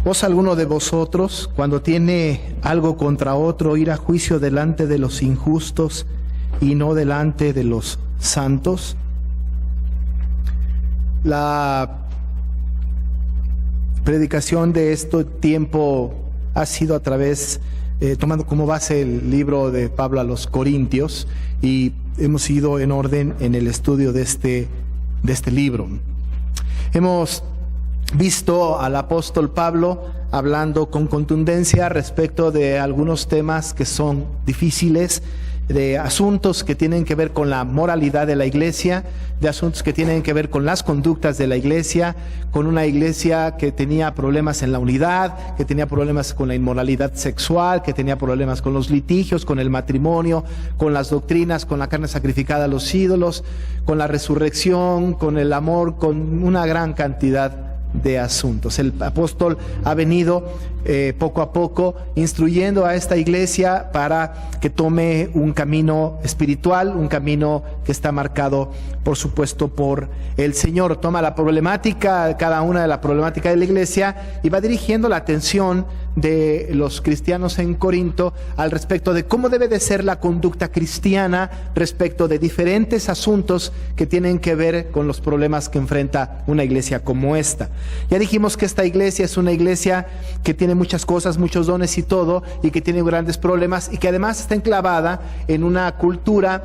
¿Os alguno de vosotros, cuando tiene algo contra otro, ir a juicio delante de los injustos y no delante de los santos? La predicación de este tiempo ha sido a través, tomando como base el libro de Pablo a los Corintios, y hemos ido en orden en el estudio de este libro. Hemos visto al apóstol Pablo hablando con contundencia respecto de algunos temas que son difíciles, de asuntos que tienen que ver con la moralidad de la iglesia, de asuntos que tienen que ver con las conductas de la iglesia, con una iglesia que tenía problemas en la unidad, que tenía problemas con la inmoralidad sexual, que tenía problemas con los litigios, con el matrimonio, con las doctrinas, con la carne sacrificada a los ídolos, con la resurrección, con el amor, con una gran cantidad de asuntos. El apóstol ha venido poco a poco instruyendo a esta iglesia para que tome un camino espiritual, un camino que está marcado, por supuesto, por el Señor. Toma la problemática, cada una de la problemática de la iglesia, y va dirigiendo la atención de los cristianos en Corinto al respecto de cómo debe de ser la conducta cristiana respecto de diferentes asuntos que tienen que ver con los problemas que enfrenta una iglesia como esta. Ya dijimos que esta iglesia es una iglesia que tiene muchas cosas, muchos dones y todo, y que tiene grandes problemas, y que además está enclavada en una cultura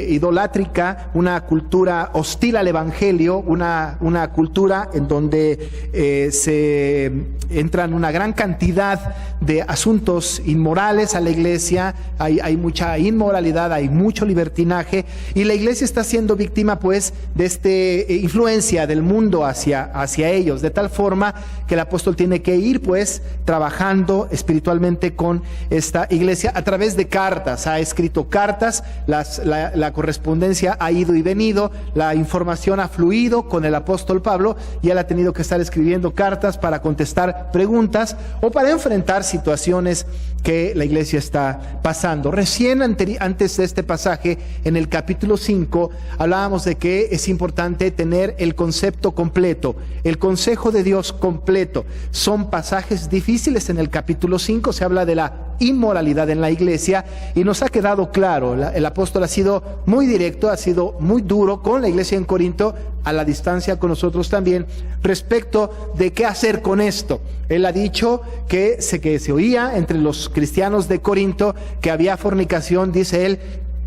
idolátrica, una cultura hostil al evangelio, una cultura en donde se entran una gran cantidad de asuntos inmorales a la iglesia. Hay mucha inmoralidad, hay mucho libertinaje, y la iglesia está siendo víctima pues de esta influencia del mundo hacia ellos, de tal forma que el apóstol tiene que ir pues trabajando espiritualmente con esta iglesia a través de cartas. Ha escrito cartas, la correspondencia ha ido y venido, la información ha fluido con el apóstol Pablo, y él ha tenido que estar escribiendo cartas para contestar preguntas o para enfrentar situaciones que la iglesia está pasando. Recién antes de este pasaje, en el capítulo 5, hablábamos de que es importante tener el concepto completo, el consejo de Dios completo. Son pasajes difíciles. En el capítulo 5 se habla de la inmoralidad en la iglesia, y nos ha quedado claro, el apóstol ha sido muy directo, ha sido muy duro con la iglesia en Corinto, a la distancia con nosotros también, respecto de qué hacer con esto. Él ha dicho que se oía entre los cristianos de Corinto que había fornicación, dice él,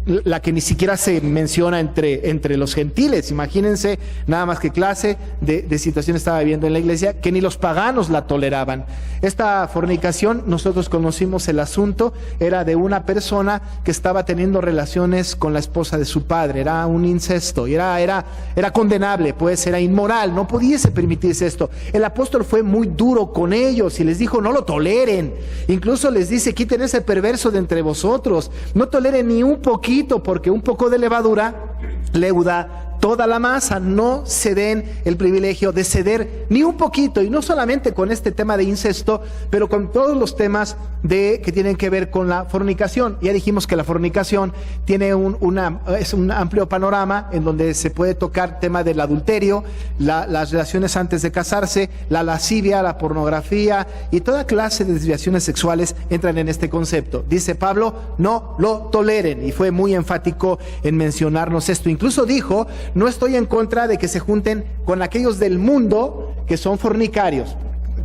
la que ni siquiera se menciona entre los gentiles. Imagínense nada más qué clase de situación estaba viviendo en la iglesia, que ni los paganos la toleraban. Esta fornicación, nosotros conocimos el asunto, era de una persona que estaba teniendo relaciones con la esposa de su padre. Era un incesto, y era condenable, pues era inmoral, no pudiese permitirse esto. El apóstol fue muy duro con ellos y les dijo: no lo toleren. Incluso les dice: quiten ese perverso de entre vosotros, no toleren ni un poquito, porque un poco de levadura leuda toda la masa. No se den el privilegio de ceder ni un poquito, y no solamente con este tema de incesto, pero con todos los temas que tienen que ver con la fornicación. Ya dijimos que la fornicación tiene es un amplio panorama en donde se puede tocar tema del adulterio, las relaciones antes de casarse, la lascivia, la pornografía y toda clase de desviaciones sexuales entran en este concepto. Dice Pablo: no lo toleren, y fue muy enfático en mencionarnos esto. Incluso dijo: no estoy en contra de que se junten con aquellos del mundo que son fornicarios.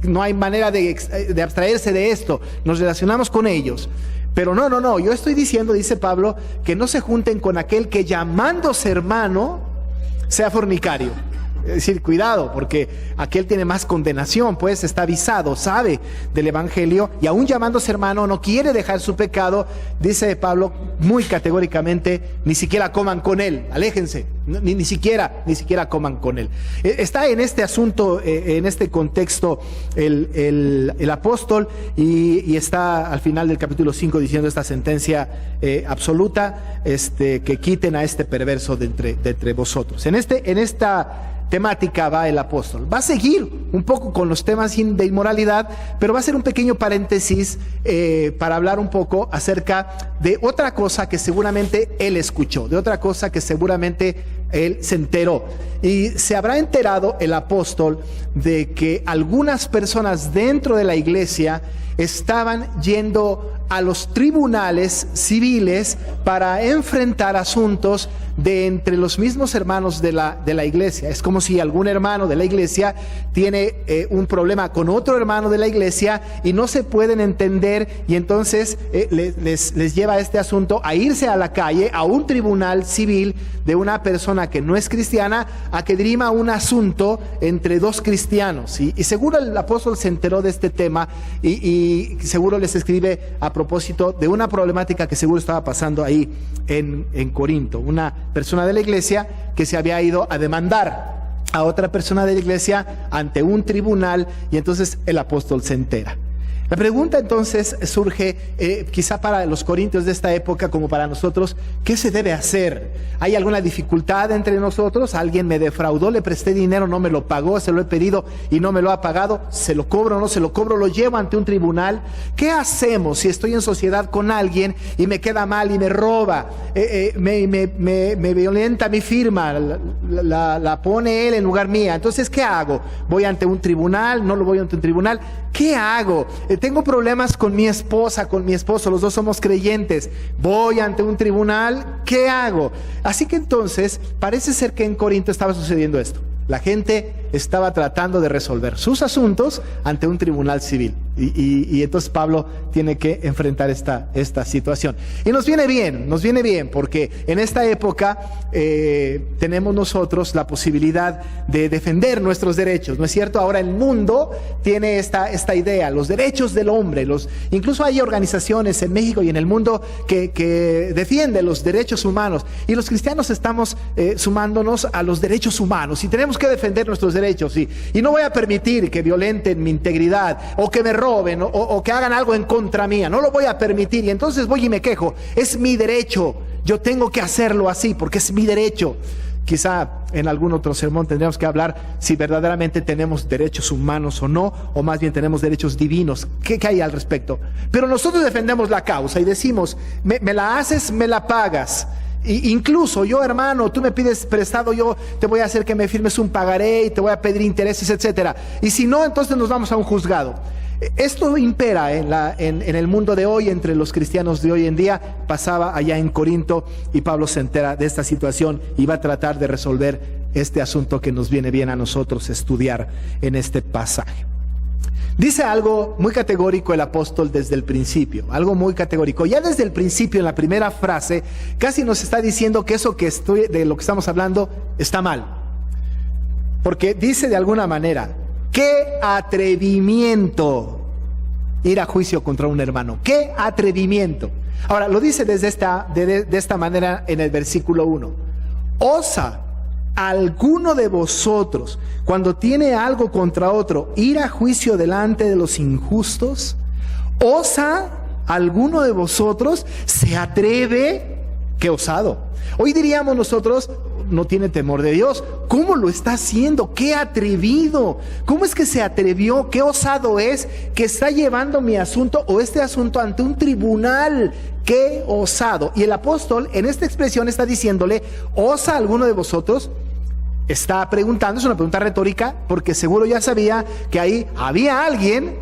No hay manera de abstraerse de esto. Nos relacionamos con ellos. Pero no, yo estoy diciendo, dice Pablo, que no se junten con aquel que, llamándose hermano, sea fornicario. Es decir, cuidado, porque aquel tiene más condenación, pues está avisado, sabe del evangelio, y aún llamándose hermano no quiere dejar su pecado. Dice Pablo muy categóricamente: ni siquiera coman con él, aléjense, ni siquiera coman con él. Está en este asunto, en este contexto el apóstol, y está al final del capítulo 5 diciendo esta sentencia absoluta, que quiten a este perverso de entre vosotros. En esta temática va el apóstol. Va a seguir un poco con los temas de inmoralidad, pero va a hacer un pequeño paréntesis para hablar un poco acerca de otra cosa que seguramente él escuchó, de otra cosa que seguramente él se enteró. Y se habrá enterado el apóstol de que algunas personas dentro de la iglesia estaban yendo a los tribunales civiles para enfrentar asuntos de entre los mismos hermanos de la iglesia. Es como si algún hermano de la iglesia tiene un problema con otro hermano de la iglesia y no se pueden entender, y entonces les lleva este asunto a irse a la calle, a un tribunal civil de una persona que no es cristiana, a que dirima un asunto entre dos cristianos. Y seguro el apóstol se enteró de este tema y seguro les escribe a propósito de una problemática que seguro estaba pasando ahí en Corinto. Una persona de la iglesia que se había ido a demandar a otra persona de la iglesia ante un tribunal, y entonces el apóstol se entera. La pregunta entonces surge, quizá para los corintios de esta época como para nosotros, ¿qué se debe hacer? ¿Hay alguna dificultad entre nosotros? ¿Alguien me defraudó? ¿Le presté dinero, no me lo pagó? ¿Se lo he pedido y no me lo ha pagado? ¿Se lo cobro o no se lo cobro? ¿Lo llevo ante un tribunal? ¿Qué hacemos si estoy en sociedad con alguien y me queda mal y me roba? Me violenta mi firma, la pone él en lugar mía. Entonces, ¿qué hago? ¿Voy ante un tribunal? ¿No lo voy ante un tribunal? ¿Qué hago? Tengo problemas con mi esposa, con mi esposo, los dos somos creyentes. ¿Voy ante un tribunal? ¿Qué hago? Así que entonces parece ser que en Corinto estaba sucediendo esto. La gente estaba tratando de resolver sus asuntos ante un tribunal civil. Y entonces Pablo tiene que enfrentar esta situación. Y nos viene bien, porque en esta época tenemos nosotros la posibilidad de defender nuestros derechos, ¿no es cierto? Ahora el mundo tiene esta idea, los derechos del hombre. Incluso hay organizaciones en México y en el mundo que defienden los derechos humanos. Y los cristianos estamos sumándonos a los derechos humanos y tenemos que defender nuestros derechos. Y no voy a permitir que violenten mi integridad o que me roben o que hagan algo en contra mía. No lo voy a permitir, y entonces voy y me quejo. Es mi derecho, yo tengo que hacerlo así porque es mi derecho. Quizá en algún otro sermón tendríamos que hablar si verdaderamente tenemos derechos humanos o no, o más bien tenemos derechos divinos. ¿Qué hay al respecto? Pero nosotros defendemos la causa y decimos, me la haces, me la pagas. Incluso yo, hermano, tú me pides prestado, yo te voy a hacer que me firmes un pagaré y te voy a pedir intereses, etcétera. Y si no, entonces nos vamos a un juzgado. Esto impera en el mundo de hoy, entre los cristianos de hoy en día. Pasaba allá en Corinto y Pablo se entera de esta situación y va a tratar de resolver este asunto que nos viene bien a nosotros estudiar en este pasaje. Dice algo muy categórico el apóstol desde el principio, algo muy categórico. Ya desde el principio, en la primera frase, casi nos está diciendo que eso de lo que estamos hablando está mal. Porque dice de alguna manera, ¡qué atrevimiento ir a juicio contra un hermano! ¡Qué atrevimiento! Ahora, lo dice de esta manera en el versículo 1. ¿Osa alguno de vosotros, cuando tiene algo contra otro, ir a juicio delante de los injustos? ¿Osa alguno de vosotros? ¿Se atreve? ¡Qué osado! Hoy diríamos nosotros, no tiene temor de Dios. ¿Cómo lo está haciendo? ¡Qué atrevido! ¿Cómo es que se atrevió? ¡Qué osado es que está llevando mi asunto o este asunto ante un tribunal! ¡Qué osado! Y el apóstol en esta expresión está diciéndole, ¿osa alguno de vosotros? Está preguntando, es una pregunta retórica, porque seguro ya sabía que ahí había alguien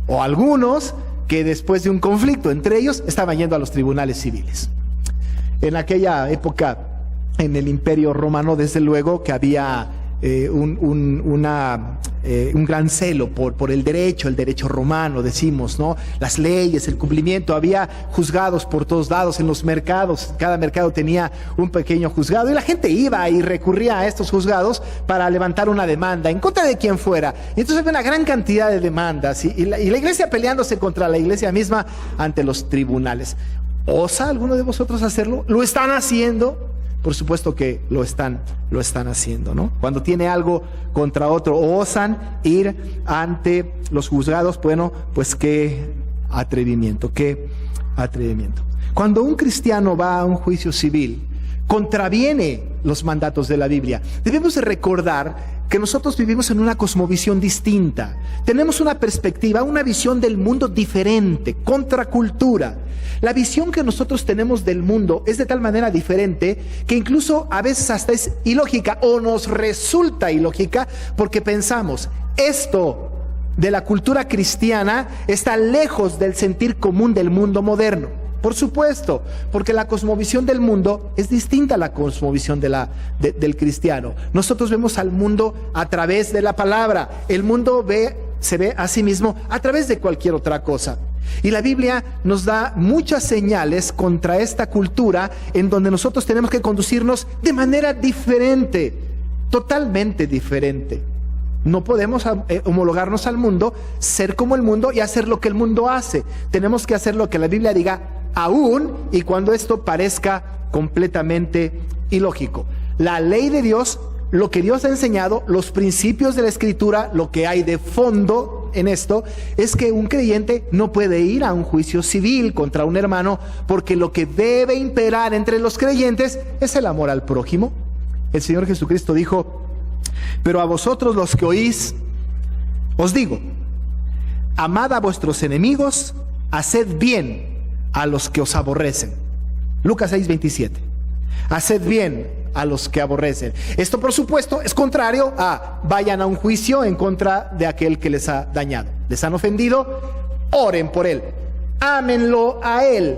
o algunos que después de un conflicto entre ellos estaban yendo a los tribunales civiles. En aquella época, en el Imperio Romano, desde luego que había un gran celo por el derecho romano, decimos, ¿no? Las leyes, el cumplimiento. Había juzgados por todos lados en los mercados. Cada mercado tenía un pequeño juzgado y la gente iba y recurría a estos juzgados para levantar una demanda en contra de quien fuera. Y entonces había una gran cantidad de demandas y la iglesia peleándose contra la iglesia misma ante los tribunales. ¿Osa alguno de vosotros hacerlo? ¿Lo están haciendo? Por supuesto que lo están haciendo, ¿no? Cuando tiene algo contra otro, osan ir ante los juzgados. Bueno, pues qué atrevimiento. Cuando un cristiano va a un juicio civil contraviene los mandatos de la Biblia. Debemos de recordar que nosotros vivimos en una cosmovisión distinta. Tenemos una perspectiva, una visión del mundo diferente, contracultura. La visión que nosotros tenemos del mundo es de tal manera diferente que incluso a veces hasta es ilógica o nos resulta ilógica porque pensamos, esto de la cultura cristiana está lejos del sentir común del mundo moderno. Por supuesto, porque la cosmovisión del mundo es distinta a la cosmovisión del cristiano. Nosotros vemos al mundo a través de la palabra. El mundo se ve a sí mismo a través de cualquier otra cosa. Y la Biblia nos da muchas señales contra esta cultura en donde nosotros tenemos que conducirnos de manera diferente, totalmente diferente. No podemos homologarnos al mundo, ser como el mundo y hacer lo que el mundo hace. Tenemos que hacer lo que la Biblia diga, aún y cuando esto parezca completamente ilógico. La ley de Dios, lo que Dios ha enseñado, los principios de la Escritura, lo que hay de fondo en esto, es que un creyente no puede ir a un juicio civil contra un hermano, porque lo que debe imperar entre los creyentes es el amor al prójimo. El Señor Jesucristo dijo, pero a vosotros los que oís, os digo, amad a vuestros enemigos, haced bien a los que os aborrecen. Lucas 6:27. Haced bien a los que aborrecen. Esto, por supuesto, es contrario a vayan a un juicio en contra de aquel que les ha dañado. Les han ofendido, oren por él. Ámenlo a él.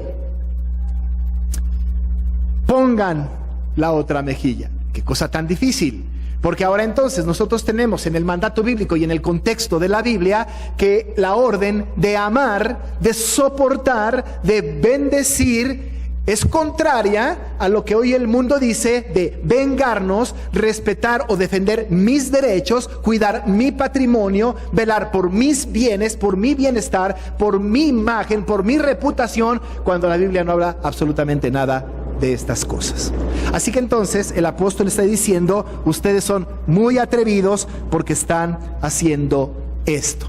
Pongan la otra mejilla. Qué cosa tan difícil. Porque ahora entonces nosotros tenemos en el mandato bíblico y en el contexto de la Biblia que la orden de amar, de soportar, de bendecir es contraria a lo que hoy el mundo dice de vengarnos, respetar o defender mis derechos, cuidar mi patrimonio, velar por mis bienes, por mi bienestar, por mi imagen, por mi reputación, cuando la Biblia no habla absolutamente nada de estas cosas. Así que entonces el apóstol está diciendo, ustedes son muy atrevidos porque están haciendo esto.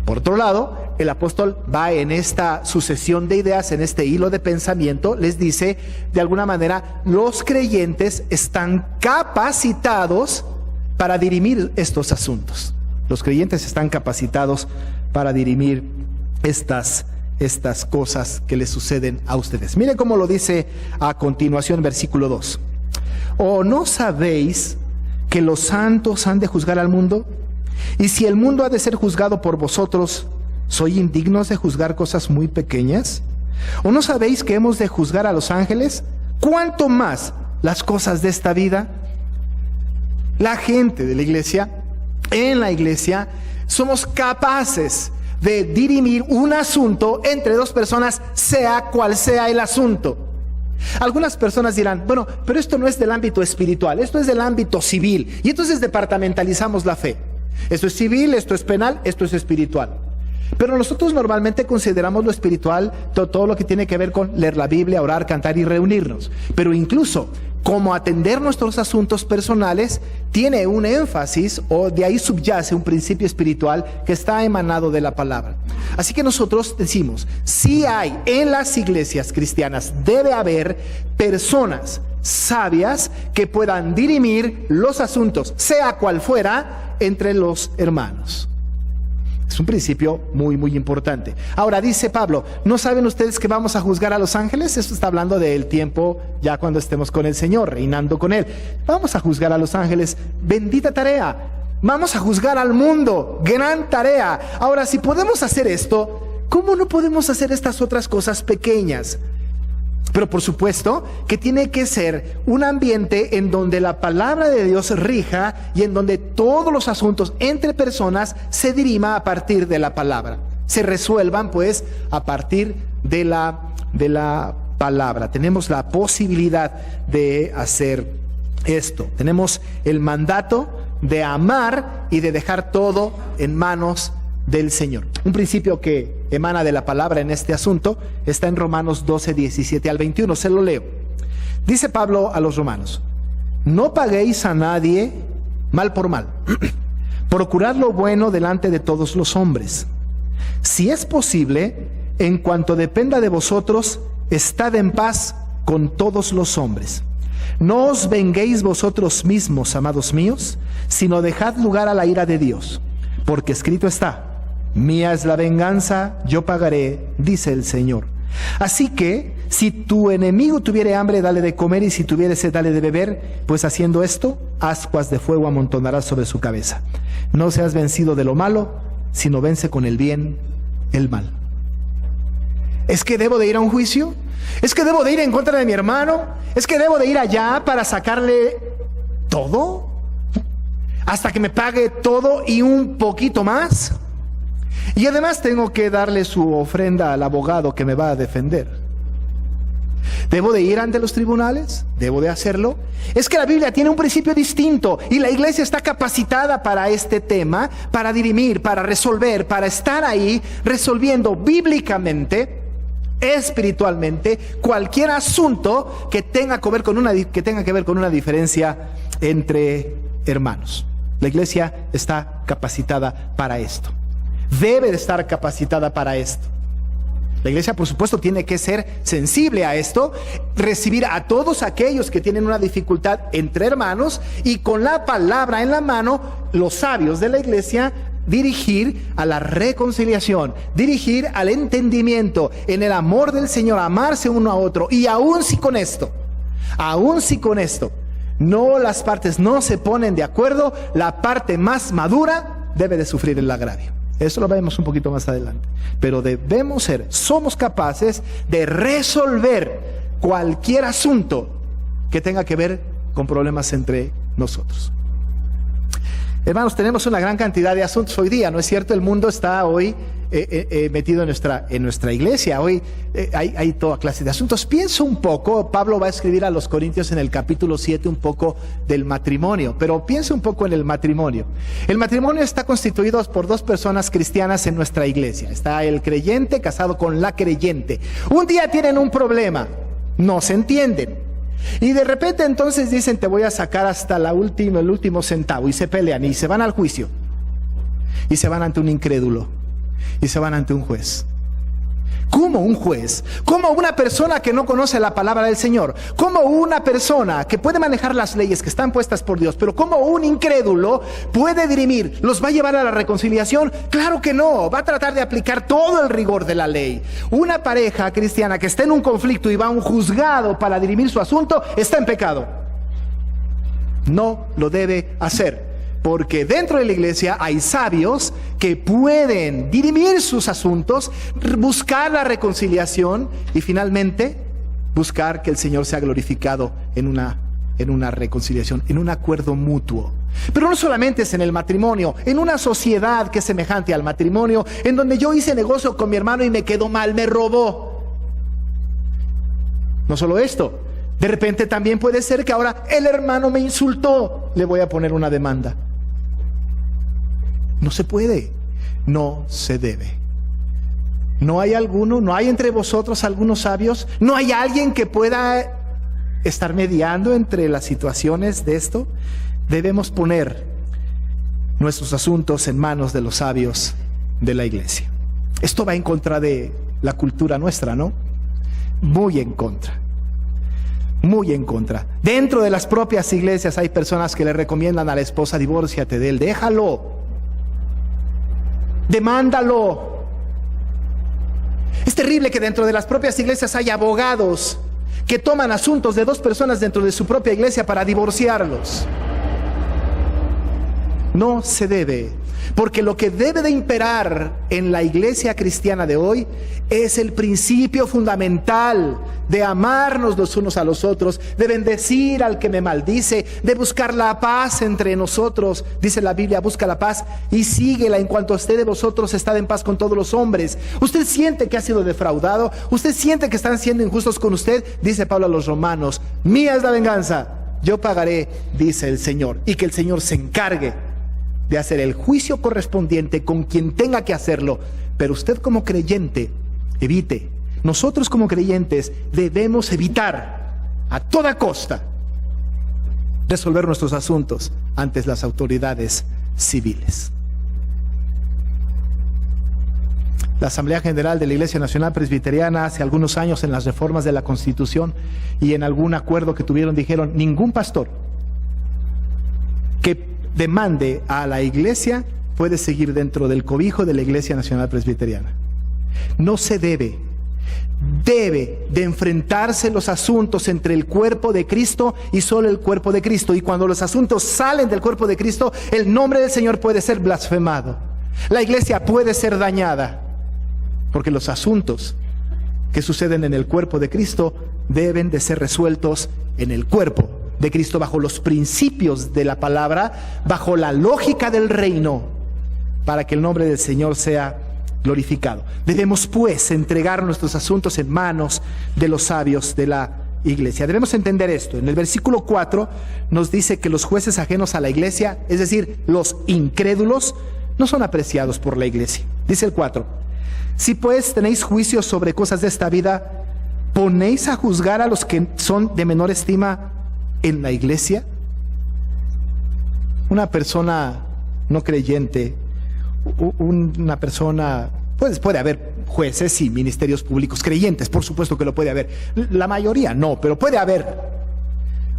Por otro lado, el apóstol va en esta sucesión de ideas, en este hilo de pensamiento, les dice, de alguna manera, los creyentes están capacitados para dirimir estos asuntos. Los creyentes están capacitados para dirimir estas cosas que les suceden a ustedes. Miren cómo lo dice a continuación, versículo 2. ¿O no sabéis que los santos han de juzgar al mundo? Y si el mundo ha de ser juzgado por vosotros, ¿sois indignos de juzgar cosas muy pequeñas? ¿O no sabéis que hemos de juzgar a los ángeles? ¿Cuánto más las cosas de esta vida? La gente de la iglesia, en la iglesia, somos capaces de dirimir un asunto entre dos personas, sea cual sea el asunto. Algunas personas dirán, bueno, pero esto no es del ámbito espiritual, esto es del ámbito civil, y entonces departamentalizamos la fe. Esto es civil, esto es penal, esto es espiritual. Pero nosotros normalmente consideramos lo espiritual todo lo que tiene que ver con leer la Biblia, orar, cantar y reunirnos. Pero incluso como atender nuestros asuntos personales tiene un énfasis, o de ahí subyace un principio espiritual que está emanado de la palabra. Así que nosotros decimos, si hay en las iglesias cristianas, debe haber personas sabias que puedan dirimir los asuntos, sea cual fuera, entre los hermanos. Es un principio muy, muy importante. Ahora dice Pablo, ¿no saben ustedes que vamos a juzgar a los ángeles? Esto está hablando del tiempo ya cuando estemos con el Señor, reinando con Él. Vamos a juzgar a los ángeles. Bendita tarea. Vamos a juzgar al mundo. Gran tarea. Ahora, si podemos hacer esto, ¿cómo no podemos hacer estas otras cosas pequeñas? Pero por supuesto que tiene que ser un ambiente en donde la palabra de Dios rija y en donde todos los asuntos entre personas se dirima a partir de la palabra. Se resuelvan pues a partir de la palabra. Tenemos la posibilidad de hacer esto. Tenemos el mandato de amar y de dejar todo en manos del Señor. Un principio que emana de la palabra en este asunto está en Romanos 12, 17 al 21. Se lo leo. Dice Pablo a los romanos: no paguéis a nadie mal por mal. Procurad lo bueno delante de todos los hombres. Si es posible, en cuanto dependa de vosotros, estad en paz con todos los hombres. No os venguéis vosotros mismos, amados míos, sino dejad lugar a la ira de Dios, porque escrito está: mía es la venganza, yo pagaré, dice el Señor. Así que, si tu enemigo tuviere hambre, dale de comer, y si tuviere sed, dale de beber, pues haciendo esto, ascuas de fuego amontonarás sobre su cabeza. No seas vencido de lo malo, sino vence con el bien el mal. ¿Es que debo de ir a un juicio? ¿Es que debo de ir en contra de mi hermano? ¿Es que debo de ir allá para sacarle todo? ¿Hasta que me pague todo y un poquito más? Y además tengo que darle su ofrenda al abogado que me va a defender. ¿Debo de ir ante los tribunales? ¿Debo de hacerlo? Es que la Biblia tiene un principio distinto y la iglesia está capacitada para este tema, para dirimir, para resolver, para estar ahí resolviendo bíblicamente, espiritualmente, cualquier asunto que tenga que ver con una diferencia entre hermanos. La iglesia está capacitada para esto. Debe de estar capacitada para esto. La iglesia, por supuesto, tiene que ser sensible a esto, recibir a todos aquellos que tienen una dificultad entre hermanos y con la palabra en la mano, los sabios de la iglesia, dirigir a la reconciliación, dirigir al entendimiento, en el amor del Señor, amarse uno a otro. Y aún si con esto, no, las partes no se ponen de acuerdo, la parte más madura debe de sufrir el agravio. Eso lo vemos un poquito más adelante. Pero somos capaces de resolver cualquier asunto que tenga que ver con problemas entre nosotros. Hermanos, tenemos una gran cantidad de asuntos hoy día, ¿no es cierto? El mundo está hoy metido en nuestra iglesia. Hoy hay toda clase de asuntos. Pienso un poco, Pablo va a escribir a los Corintios en el capítulo 7 un poco del matrimonio, pero pienso un poco en el matrimonio. El matrimonio está constituido por dos personas cristianas en nuestra iglesia. Está el creyente casado con la creyente. Un día tienen un problema, no se entienden. Y de repente entonces dicen: te voy a sacar hasta el último centavo, y se pelean y se van al juicio y se van ante un incrédulo y se van ante un juez. ¿Cómo un juez? ¿Cómo una persona que no conoce la palabra del Señor? ¿Cómo una persona que puede manejar las leyes que están puestas por Dios, pero cómo un incrédulo puede dirimir? ¿Los va a llevar a la reconciliación? Claro que no, va a tratar de aplicar todo el rigor de la ley. Una pareja cristiana que está en un conflicto y va a un juzgado para dirimir su asunto, está en pecado. No lo debe hacer. Porque dentro de la iglesia hay sabios que pueden dirimir sus asuntos, buscar la reconciliación y finalmente buscar que el Señor sea glorificado en una reconciliación, en un acuerdo mutuo. Pero no solamente es en el matrimonio, en una sociedad que es semejante al matrimonio, en donde yo hice negocio con mi hermano y me quedó mal, me robó. No solo esto, de repente también puede ser que ahora el hermano me insultó, le voy a poner una demanda. No se puede, no se debe. No hay entre vosotros algunos sabios, no hay alguien que pueda estar mediando entre las situaciones de esto. Debemos poner nuestros asuntos en manos de los sabios de la iglesia. Esto va en contra de la cultura nuestra, ¿no? Muy en contra. Muy en contra. Dentro de las propias iglesias hay personas que le recomiendan a la esposa: divórciate de él, déjalo. Demándalo. Es terrible que dentro de las propias iglesias hay abogados que toman asuntos de dos personas dentro de su propia iglesia para divorciarlos. No se debe, porque lo que debe de imperar en la iglesia cristiana de hoy es el principio fundamental de amarnos los unos a los otros, de bendecir al que me maldice, de buscar la paz entre nosotros. Dice la Biblia: busca la paz y síguela, en cuanto esté de vosotros, estad en paz con todos los hombres. Usted siente que ha sido defraudado, usted siente que están siendo injustos con usted, dice Pablo a los romanos: mía es la venganza, yo pagaré, dice el Señor. Y que el Señor se encargue de hacer el juicio correspondiente con quien tenga que hacerlo. Pero usted como creyente, evite. Nosotros como creyentes debemos evitar a toda costa resolver nuestros asuntos ante las autoridades civiles. la Asamblea General de la Iglesia Nacional Presbiteriana hace algunos años en las reformas de la Constitución y en algún acuerdo que tuvieron dijeron: ningún pastor que demande a la iglesia puede seguir dentro del cobijo de la Iglesia Nacional Presbiteriana. No se debe de enfrentarse los asuntos entre el cuerpo de Cristo y solo el cuerpo de Cristo. Y cuando los asuntos salen del cuerpo de Cristo, el nombre del Señor puede ser blasfemado. La iglesia puede ser dañada, porque los asuntos que suceden en el cuerpo de Cristo deben de ser resueltos en el cuerpo de Cristo, bajo los principios de la palabra, bajo la lógica del reino, para que el nombre del Señor sea glorificado. Debemos pues entregar nuestros asuntos en manos de los sabios de la iglesia. Debemos entender esto. En el versículo 4 nos dice que los jueces ajenos a la iglesia, es decir, los incrédulos, no son apreciados por la iglesia. Dice el 4: si pues tenéis juicios sobre cosas de esta vida, ¿ponéis a juzgar a los que son de menor estima en la iglesia? Una persona no creyente, una persona, pues puede haber jueces y ministerios públicos creyentes, por supuesto que lo puede haber. La mayoría no, pero puede haber.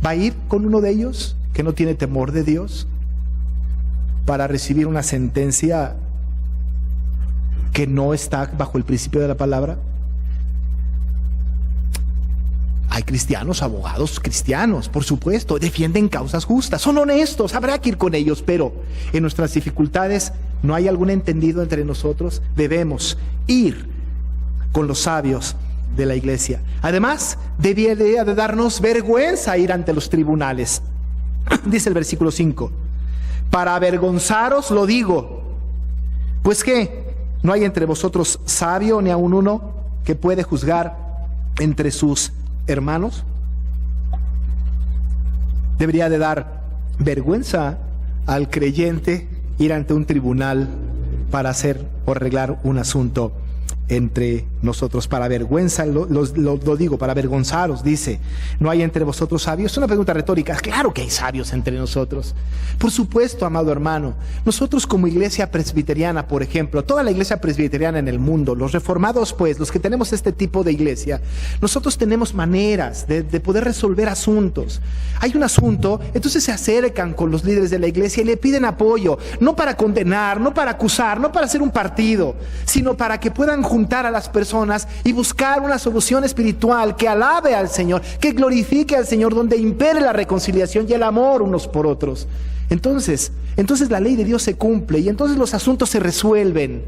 ¿Va a ir con uno de ellos que no tiene temor de Dios para recibir una sentencia que no está bajo el principio de la palabra? Hay cristianos, abogados cristianos, por supuesto, defienden causas justas, son honestos, habrá que ir con ellos, pero en nuestras dificultades no hay algún entendido entre nosotros. Debemos ir con los sabios de la iglesia. Además, debería de darnos vergüenza ir ante los tribunales. Dice el versículo 5: para avergonzaros lo digo, pues que no hay entre vosotros sabio ni aun uno que puede juzgar entre sus hermanos. Debería de dar vergüenza al creyente ir ante un tribunal para hacer o arreglar un asunto entre nosotros. Para vergüenza, lo digo, para avergonzaros, dice: ¿no hay entre vosotros sabios? Es una pregunta retórica. Claro que hay sabios entre nosotros. Por supuesto, amado hermano. Nosotros como iglesia presbiteriana, por ejemplo, toda la iglesia presbiteriana en el mundo, los reformados, pues, los que tenemos este tipo de iglesia, nosotros tenemos maneras de poder resolver asuntos. Hay un asunto, entonces se acercan con los líderes de la iglesia y le piden apoyo, no para condenar, no para acusar, no para hacer un partido, sino para que puedan juntar a las personas y buscar una solución espiritual que alabe al Señor, que glorifique al Señor, donde impere la reconciliación y el amor unos por otros. Entonces la ley de Dios se cumple y entonces los asuntos se resuelven.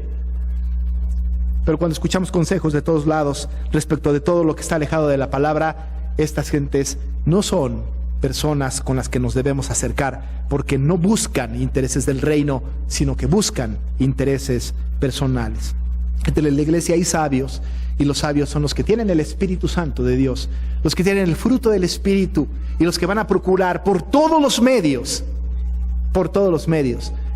Pero cuando escuchamos consejos de todos lados respecto de todo lo que está alejado de la palabra, estas gentes no son personas con las que nos debemos acercar, porque no buscan intereses del reino, sino que buscan intereses personales. Entre la iglesia hay sabios, y los sabios son los que tienen el Espíritu Santo de Dios, los que tienen el fruto del Espíritu, y los que van a procurar por todos los medios,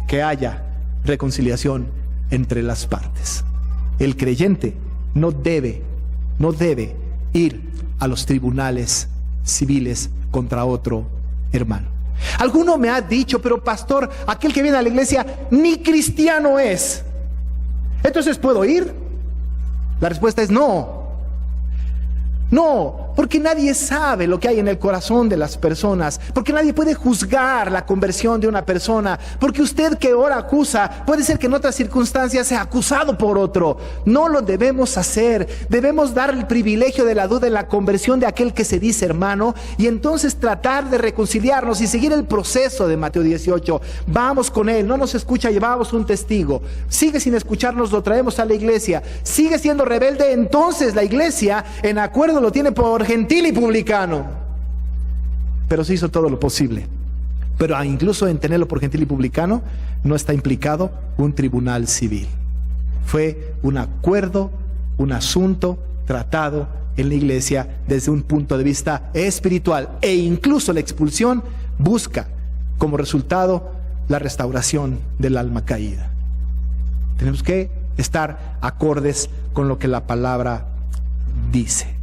que haya reconciliación entre las partes. El creyente no debe ir a los tribunales civiles contra otro hermano. Alguno me ha dicho: pero pastor, aquel que viene a la iglesia ni cristiano es, ¿entonces puedo ir? La respuesta es no. No, porque nadie sabe lo que hay en el corazón de las personas, porque nadie puede juzgar la conversión de una persona, porque usted que ahora acusa, puede ser que en otras circunstancias sea acusado por otro. No lo debemos hacer. Debemos dar el privilegio de la duda en la conversión de aquel que se dice hermano, y entonces tratar de reconciliarnos y seguir el proceso de Mateo 18. Vamos con él, no nos escucha, llevamos un testigo. Sigue sin escucharnos, lo traemos a la iglesia. Sigue siendo rebelde, entonces la iglesia, en acuerdo, lo tiene por gentil y publicano. Pero se hizo todo lo posible. Pero incluso en tenerlo por gentil y publicano no está implicado un tribunal civil. Fue un acuerdo, un asunto tratado en la iglesia desde un punto de vista espiritual, e incluso la expulsión busca como resultado la restauración del alma caída. Tenemos que estar acordes con lo que la palabra dice.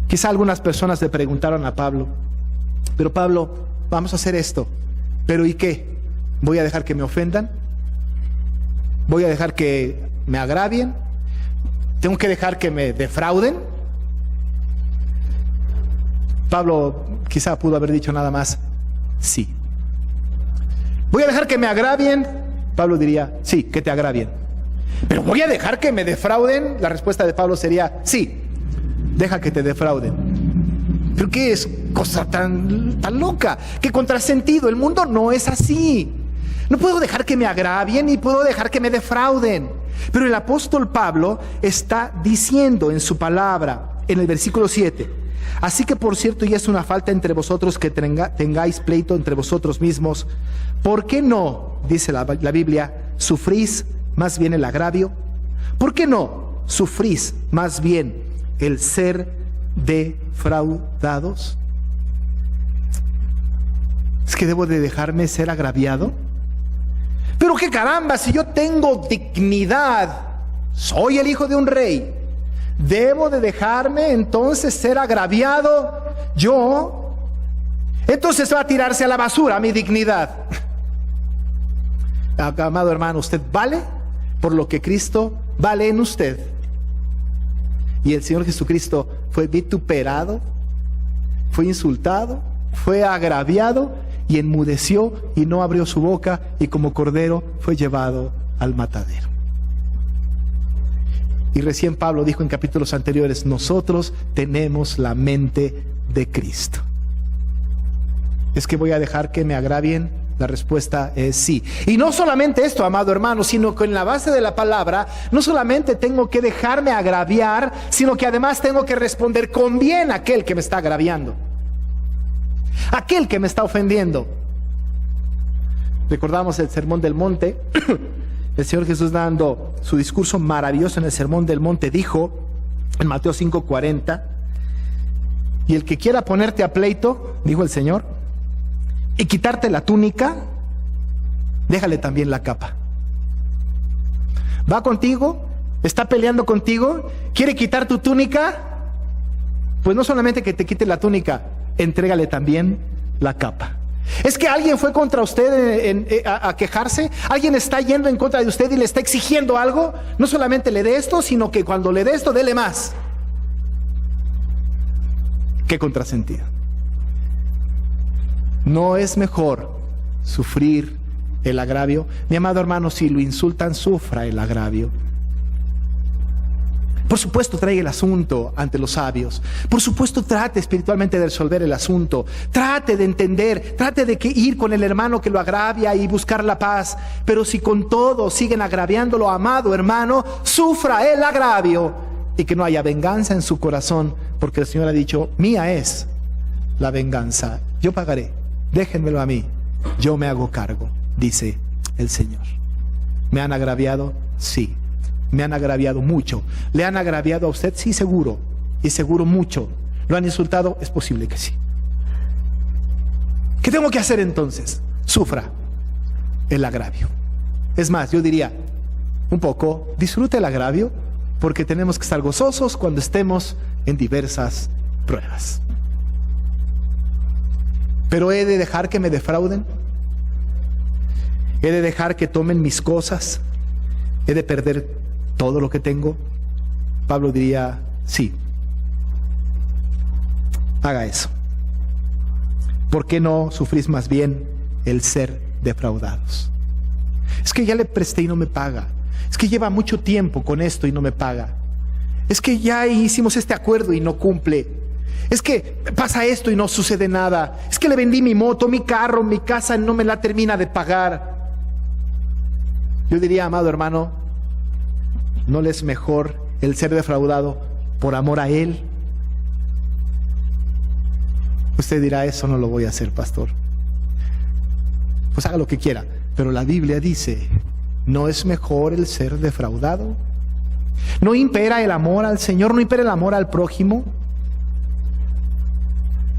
Quizá algunas personas le preguntaron a Pablo: pero Pablo, vamos a hacer esto, ¿pero y qué? ¿Voy a dejar que me ofendan? Voy a dejar que me agravien. Tengo que dejar que me defrauden. Pablo quizá pudo haber dicho nada más, sí. Voy a dejar que me agravien. Pablo diría, sí, que te agravien. Pero voy a dejar que me defrauden. La respuesta de Pablo sería, sí, deja que te defrauden. ¿Pero qué es cosa tan loca? ¿Qué contrasentido? El mundo no es así. No puedo dejar que me agravien ni puedo dejar que me defrauden. Pero el apóstol Pablo está diciendo en su palabra, en el versículo 7, así que por cierto ya es una falta entre vosotros que tengáis pleito entre vosotros mismos. ¿Por qué no, dice la Biblia, sufrís más bien el agravio? ¿Por qué no sufrís más bien el ser defraudados? ¿Es que debo de dejarme ser agraviado? Pero qué caramba, si yo tengo dignidad, soy el hijo de un rey, ¿debo de dejarme entonces ser agraviado yo? Entonces va a tirarse a la basura mi dignidad. Amado hermano, usted vale por lo que Cristo vale en usted. Y el Señor Jesucristo fue vituperado, fue insultado, fue agraviado y enmudeció y no abrió su boca, y como cordero fue llevado al matadero. Y recién Pablo dijo en capítulos anteriores, nosotros tenemos la mente de Cristo. ¿Es que voy a dejar que me agravien? La respuesta es sí. Y no solamente esto, amado hermano, sino que en la base de la palabra, no solamente tengo que dejarme agraviar, sino que además tengo que responder con bien a aquel que me está agraviando, aquel que me está ofendiendo. Recordamos el Sermón del Monte. El Señor Jesús, dando su discurso maravilloso en el Sermón del Monte, dijo en Mateo 5:40, y el que quiera ponerte a pleito, dijo el Señor, y quitarte la túnica, déjale también la capa. Va contigo, está peleando contigo, quiere quitar tu túnica, pues no solamente que te quite la túnica, entrégale también la capa. Es que alguien fue contra usted a quejarse, alguien está yendo en contra de usted y le está exigiendo algo, no solamente le dé esto, sino que cuando le dé esto, dele más. Qué contrasentido. ¿No es mejor sufrir el agravio? Mi amado hermano, si lo insultan, sufra el agravio. Por supuesto, traiga el asunto ante los sabios. Por supuesto, trate espiritualmente de resolver el asunto. Trate de entender, trate de ir con el hermano que lo agravia y buscar la paz. Pero si con todo siguen agraviándolo, amado hermano, sufra el agravio y que no haya venganza en su corazón, porque el Señor ha dicho, mía es la venganza, yo pagaré. Déjenmelo a mí, yo me hago cargo, dice el Señor. ¿Me han agraviado? Sí, me han agraviado mucho. ¿Le han agraviado a usted? Sí, seguro, y seguro mucho. ¿Lo han insultado? Es posible que sí. ¿Qué tengo que hacer entonces? Sufra el agravio. Es más, yo diría, un poco, disfrute el agravio, porque tenemos que estar gozosos cuando estemos en diversas pruebas. Pero ¿he de dejar que me defrauden? ¿He de dejar que tomen mis cosas? ¿He de perder todo lo que tengo? Pablo diría, sí. Haga eso. ¿Por qué no sufrís más bien el ser defraudados? Es que ya le presté y no me paga. Es que lleva mucho tiempo con esto y no me paga. Es que ya hicimos este acuerdo y no cumple. Es que pasa esto y no sucede nada. Es que le vendí mi moto, mi carro, mi casa, no me la termina de pagar. Yo diría, amado hermano, ¿no le es mejor el ser defraudado por amor a Él? Usted dirá, eso no lo voy a hacer, pastor. Pues haga lo que quiera. Pero la Biblia dice, ¿no es mejor el ser defraudado? ¿No impera el amor al Señor? ¿No impera el amor al prójimo?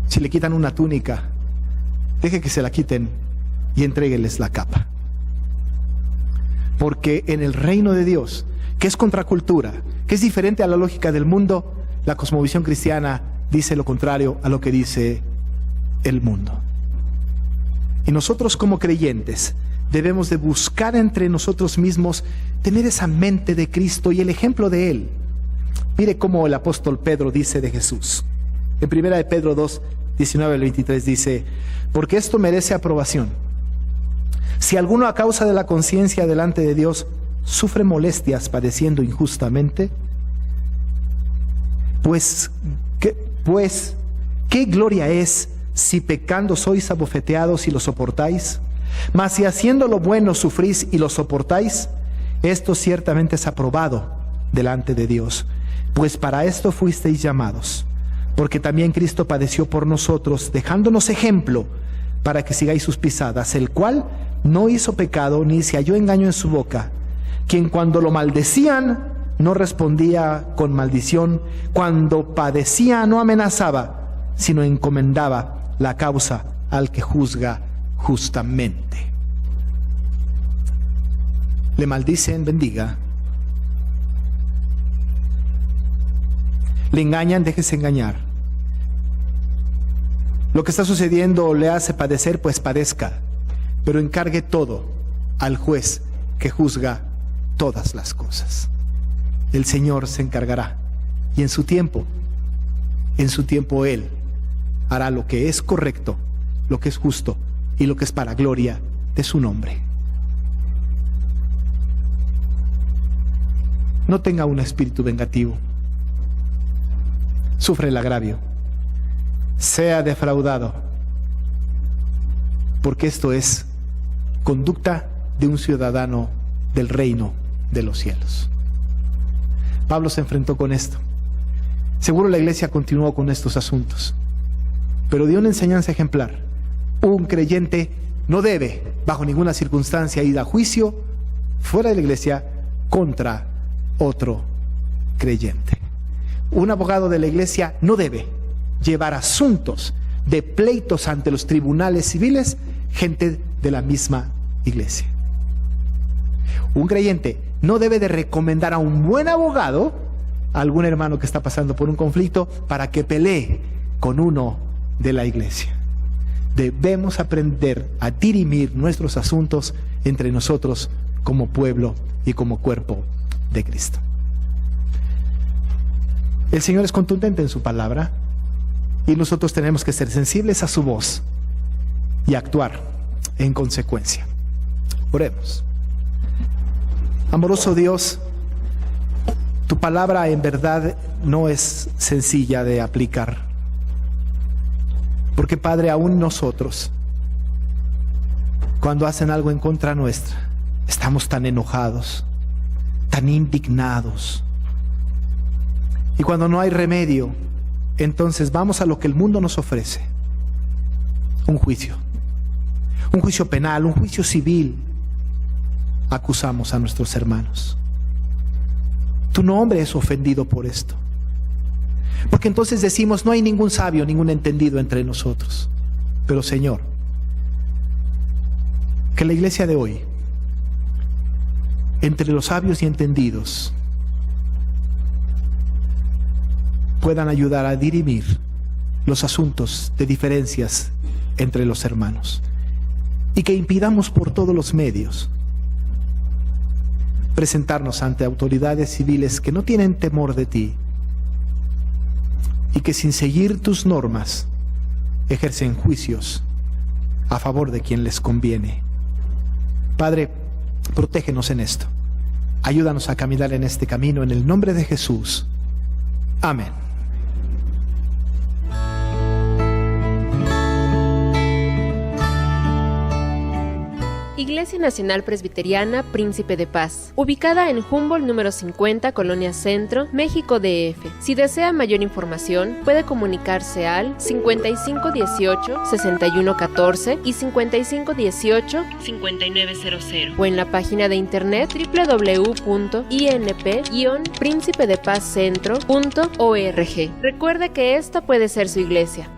Si le quitan una túnica, deje que se la quiten y entrégueles la capa. Porque en el reino de Dios, que es contracultura, que es diferente a la lógica del mundo, la cosmovisión cristiana dice lo contrario a lo que dice el mundo. Y nosotros como creyentes debemos de buscar entre nosotros mismos tener esa mente de Cristo y el ejemplo de Él. Mire cómo el apóstol Pedro dice de Jesús. En 1 de Pedro 2, 19 al 23 dice: porque esto merece aprobación. Si alguno a causa de la conciencia delante de Dios sufre molestias padeciendo injustamente, pues ¿qué gloria es si pecando sois abofeteados y lo soportáis? Mas si haciendo lo bueno sufrís y lo soportáis, esto ciertamente es aprobado delante de Dios. Pues para esto fuisteis llamados, porque también Cristo padeció por nosotros, dejándonos ejemplo para que sigáis sus pisadas, el cual no hizo pecado ni se halló engaño en su boca, quien cuando lo maldecían no respondía con maldición, cuando padecía no amenazaba, sino encomendaba la causa al que juzga justamente. Le maldicen, bendiga. Le engañan, déjese engañar. Lo que está sucediendo le hace padecer, pues padezca, pero encargue todo al juez que juzga todas las cosas. El Señor se encargará, y en su tiempo Él hará lo que es correcto, lo que es justo y lo que es para gloria de su nombre. No tenga un espíritu vengativo. Sufre el agravio. Sea defraudado. Porque esto es conducta de un ciudadano del reino de los cielos. Pablo se enfrentó con esto. Seguro la iglesia continuó con estos asuntos, pero dio una enseñanza ejemplar. Un creyente no debe, bajo ninguna circunstancia, ir a juicio fuera de la iglesia contra otro creyente. Un abogado de la iglesia no debe llevar asuntos de pleitos ante los tribunales civiles gente de la misma iglesia. Un creyente no debe de recomendar a un buen abogado a algún hermano que está pasando por un conflicto para que pelee con uno de la iglesia. Debemos aprender a dirimir nuestros asuntos entre nosotros como pueblo y como cuerpo de Cristo. El Señor es contundente en su palabra y nosotros tenemos que ser sensibles a su voz y actuar en consecuencia. Oremos. Amoroso Dios, tu palabra en verdad no es sencilla de aplicar. Porque Padre, aún nosotros, cuando hacen algo en contra nuestra, estamos tan enojados, tan indignados. Y cuando no hay remedio, entonces vamos a lo que el mundo nos ofrece. Un juicio penal, un juicio civil. Acusamos a nuestros hermanos. Tu nombre es ofendido por esto. Porque entonces decimos, no hay ningún sabio, ningún entendido entre nosotros. Pero Señor, que la iglesia de hoy, entre los sabios y entendidos, puedan ayudar a dirimir los asuntos de diferencias entre los hermanos. Y que impidamos por todos los medios presentarnos ante autoridades civiles que no tienen temor de ti y que sin seguir tus normas ejercen juicios a favor de quien les conviene. Padre, protégenos en esto. Ayúdanos a caminar en este camino en el nombre de Jesús. Amén. Iglesia Nacional Presbiteriana Príncipe de Paz, ubicada en Humboldt número 50, Colonia Centro, México DF. Si desea mayor información, puede comunicarse al 5518-6114 y 5518-5900 o en la página de internet www.inp-principedepazcentro.org. Recuerde que esta puede ser su iglesia.